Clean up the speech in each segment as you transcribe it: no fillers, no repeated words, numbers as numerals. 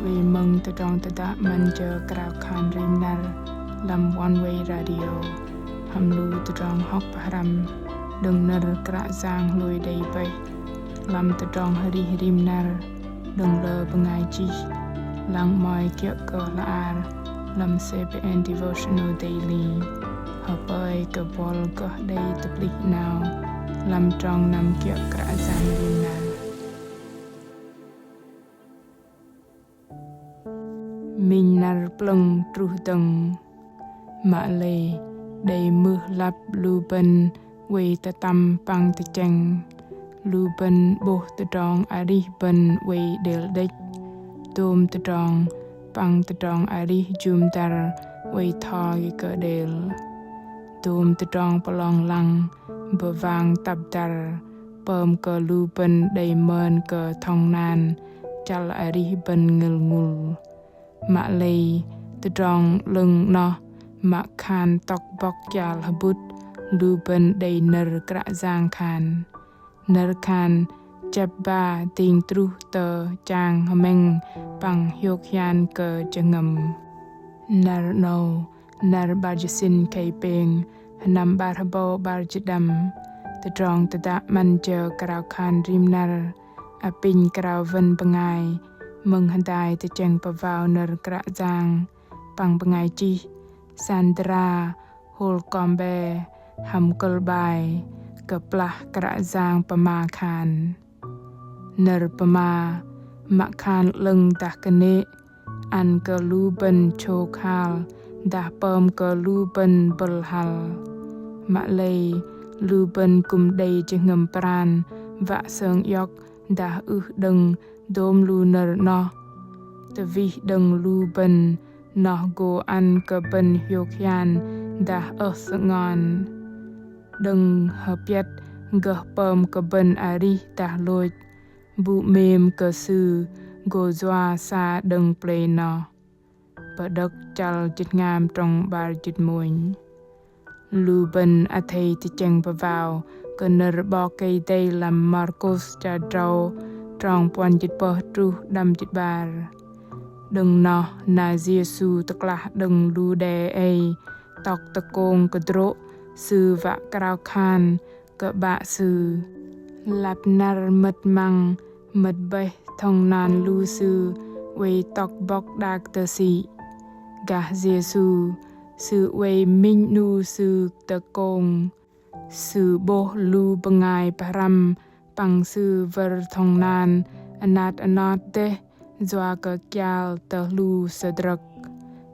vì mừng từ trong từ đã mình chờ cào khan rim nal làm one way radio hầm lưu từ trong hóc haram đừng nở cả giang lùi đầy bay làm từ trong hari rim nal đừng lơ bằng ai chi lắng mỏi kiệu cờ là ar làm CPN devotional daily hợp ơi cờ bol cờ đây tập lịch nào làm trong năm kiệu cả giang rim nal mình nở plung tru tầng mạ lệ đầy mưa lấp lu bên quay ta tâm bằng ta chăng lu bên bố ta tròn ari bên quay đều đích tôm ta tròn bằng ta tròn ari chum tar quay thò cái cỡ đều tôm ta tròn palong lăng bờ vàng tập tar bơm cờ lu bên đầy mơn cờ thong nan chal ari bên ngul ngul mạ lệ ta tròn lưng nó mạ khan tóc bọc chal habut lu bên đầy nở cả giang khan nở khan chập ba tình tru tờ chang hameng bằng hiok hian cờ changam nở nâu nở barjasin cây peng nam bar habo barjadam ta tròn ta đã man chờ cào khan rim nở a pin cào vân bangai mừng han dai ta chang pa vào nở cả giang bằng bangai chi Sandra hol kombe ham kolbai keplah kera giang pama khan ner pama mak khan leng dah kene an ke lu ben chok hal dah pom ke lu ben bel hal mak lei lu ben kum dei jengem pran va seung yok dah deng dom lu ner no te vi deng lu ben nó go ăn cơ bên hiếu khian đã ở ngon đừng hợp yết gỡ bơm cơ bên ari đã lôi bụ mềm cơ sư go doa xa đừng play nó bờ đất chal chít ngam trong bar chít muôn lu bên a thầy thì chăng bờ vào cơ nở bò cây đây làm Marcos cha trâu trong quan chít bờ tru đâm chít bar đừng nọ na Giêsu tức là đừng lu đè ai tọc tơ côn cơ đỗ sư vạ cào khan cơ bạ sư lạp nar mật măng mật bê thong nan lu sư quay tọc bọc đạc tơ sĩ gà Giêsu sư quay minh nu sư tơ côn sư bố lu bangai param bằng sư vợ thong nan anat te doa ke kial tơ lu sedrak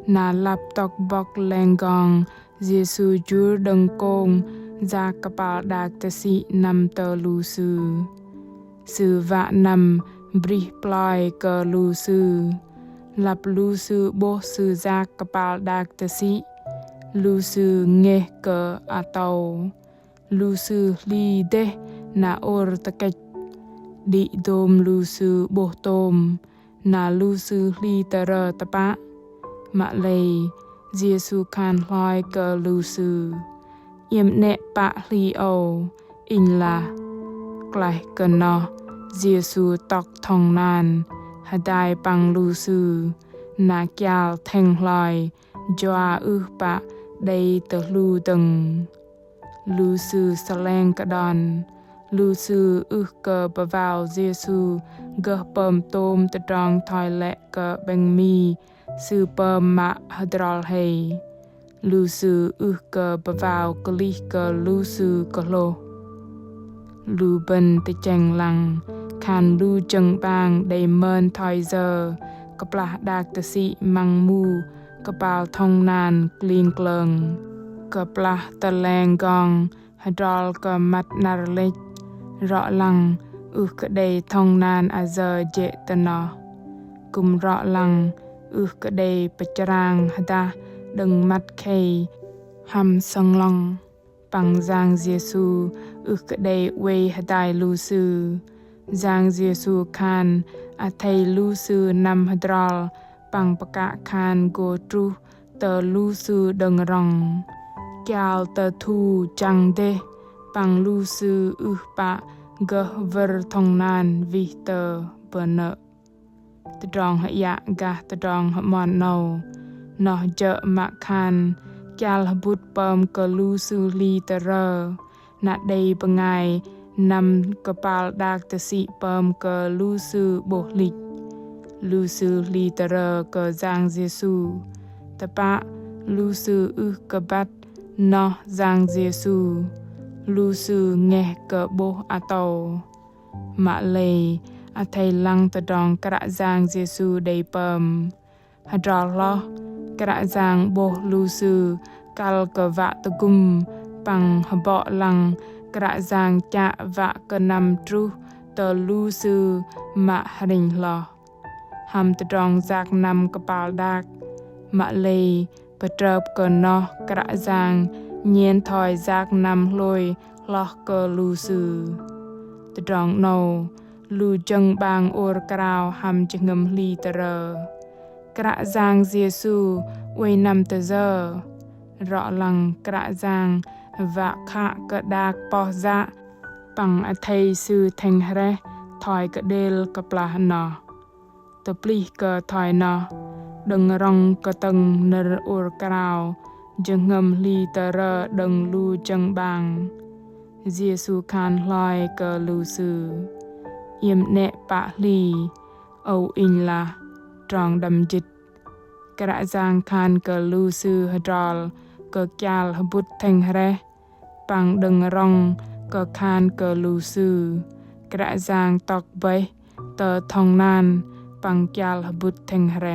na lap tok bok lenggong Giêsu jur deng kong za kapal dak tesi nam tơ lu sư vạ nam brih ploi ke lu sư lap lu sư bo sư za kapal dak tesi lu sư nghe ke atau lu sư li de na or takech di dom lu sư bo tom na lu sư li tờ tapa mạ lầy Giêsu khan loi cơ lu sư yếm nẹ pạ li âu in la klai cơ no Giêsu tọc thong nan hadai bằng lu sư na kial theng loi joa pạ đây tờ lu từng lu sư saleng cả đòn lu sư cơ bà vào Giêsu gỡ bơm tôm từ trong thoi lẹ cơ bánh mì sư bơm mạ hydrol hay lu sư cơ bà vào cơ lý cơ lu sư cơ lô lu bên từ chanh lăng khan lu chân bang đầy mơn thoi giờ cơ plạ đạc tờ sĩ măng mu cơ bào thông nan klin klâng cơ plạ tờ leng gong hydrol cơ mặt nar lệch rõ lăng cơ đầy thong nan a giờ dễ tần nó cùng rõ lăng cơ đầy bacharang hada đừng mắt khay ham song long bằng giang Giêsu cơ đầy way hadai lu sư giang Giêsu khan a thầy lu sư nam hadral bằng baka khan go tru tờ lu sư đừng rong kial tờ thu chang de bằng lu sư bạ gỡ vợ thong nan vì tờ bờ nợ ตรองหยะกะตรองหมอนเนาเนาะเจอมะคันแกลบุตรเปิมกะลูซูลีตะเรณใดปงายนำกระปาลดากตะสิเปิมกะลูซูโบลิกลูซูลีตะเรกะจางเยซูตะปะลูซูอึกะบัดเนาะจางเยซูลูซูแงกะโบอะโตมะเลอาไทลังตะดองกระจางเยซูได้เปิมฮัดรอลกระจางโบลูซูกัลกะวะตะกุมปังหบอลังกระจางจะวะกะนำตรุตะลูซูมะหริงลอหำตะดองจากนำกระปาลดักมะเลปะเตรบกะเนาะกระจางเนียนถอยจากนำลอยลอกกะลูซูตะดองโนลูจังบางโอรกราวหำจงมลีตะเรกระจางเยซูไว้นำตะเจอรอลังกระจางวะขะกะดากปอจะปังอไทยซูแทงเรถอยกะเดลกะปลาหนอตะปลีกะถอยนอดึงรองกะตึงนรโอรกราวจงมลีตะเรดึงลูจังบางเยซูคานลอยกะลูซูเยี่ยมเนปะลีเอาอินลาตรองดำจิตกระจางคานกะลูซูฮดรอลกะกาลบุตรแทงเรปังดึงรองกะคานกะลูซูกระจางตอกใบเตอทองนานปังกาลบุตรแทงเร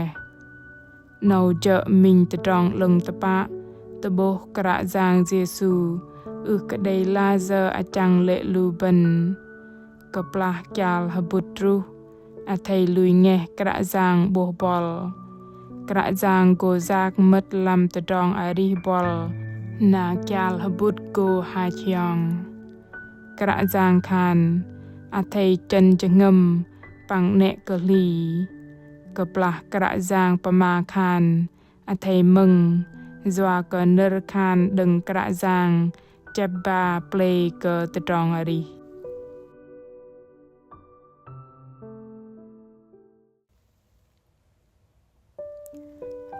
เนาเจอมิงตะตรองลงตะปะตะโบกระจางเยซูอึกะไดลาเซออาจังเลลูบันกะปลากาลบุตรุอาไทยลุยแงกระจางโบบอลกระจางโกจากมัดลำตะดองอารีบอลนากาลบุตรโกฮาชยองกระจางคานอาไทยจันจะงมปังเนกะลีกะปลากระจางปมาคานอาไทยมึงจวากะเนรคานดึงกระจางเจ็บบาเปลกะตะดองอารี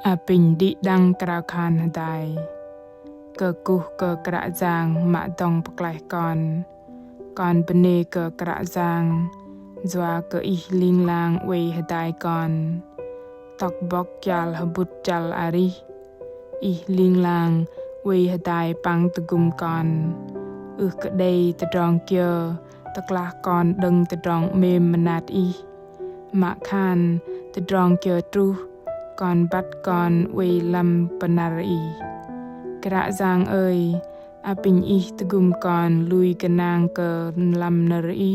อาปิงดิดังกราวคานหดายเกกุเกกระจางมะตองปกลายก่อนปเนเกกระจางจวาเกอิลิงลางเวหดายก่อนตอกบอกยาลหบุตจัลอาริอิลิงลางเวหดายปังตะกุมก่อนกะเดยตะดองเกียตะกลาก่อนดึงตะดองเมมมนาดอีมะคานตะดองเกียตรูก่อนบัดก่อนเวลำปนารีกระจางเอ่ยอาปิงอีตะกุมก่อนลุยกะนางเกลำนรี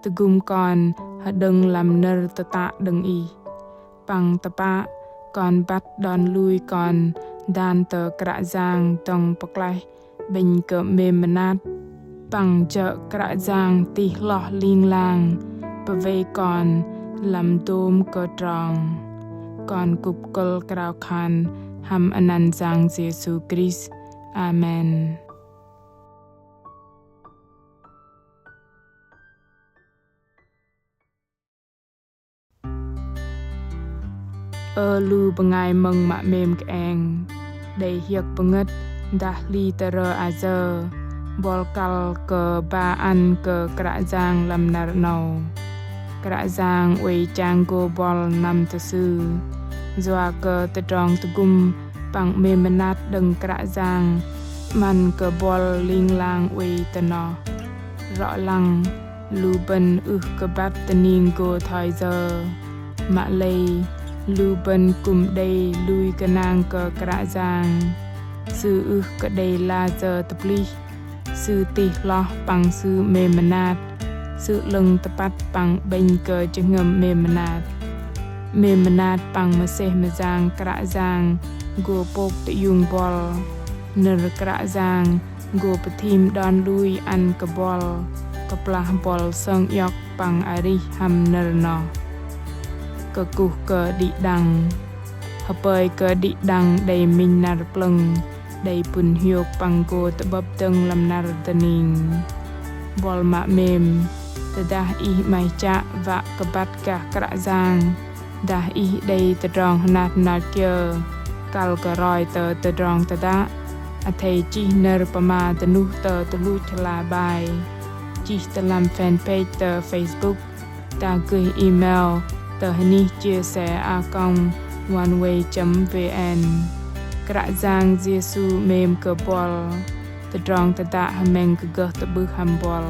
ตะกุมก่อนหดึงลำนรตะตะดึงอีปังตะปะก่อนบัดดอนลุยก่อนดานเตอกระจางตองปกไลเบ่งเกเมมนาดปังเจอกระจางติหล่อลิงลางปะเวก่อนลำโดมกะตรองก่อนกุบกลกราวคานหำอนันจังเยซูคริสต์อาเมนลูบงายมึงมะเมมกแองได้เฮียกปงดดาลีตะเรอาเจอบอลกัลเกบาอันเกกระจางลำนารโนกระจางเวจางโกบอลนำตะซือจวาเกตะดองตะกุมปังเมมนัดดึงกระจางมันเกบอลลิงลางเวตะนอรอลังลูบันกบัดตะนิงโกทอยเจอมะเลลูบันกุมเดลุยกะนางเกกระจางซื้อกะเดลาเจอตะปลีซื้อติลอปังซื้อเมมนาดซื้อลึงตะปัดปังเบงเกจะเงมเมมนาดปังมาเสมาจางกระจางโกโปกตะยุงบอลเนรกระจางโกปทีมดอนลุยอันกะบอลกะปลาบอลเซิงยอกปังอาริหัมเนรนอกะกุกะดิดังฮะเปยกะดิดังได้มินนารปลึงได้ปุนเฮียกปังโกตะบับตึงลำนารตะนิงบอลมะเมมตะดาอีไมจะวะกะบัดกะกระจาง đã ý đây tờ rong nát nát kia cal cà roi tờ rong tờ đã thầy chỉ nợ bà mà tờ nu tờ lu chla bài chỉ tờ làm fanpage tờ Facebook ta gửi email tờ hình chia sẻ oneway.vn Krak Giang Giêsu mềm cờ bol tờ rong tờ đã hàm mèn cờ tờ bư hàm bol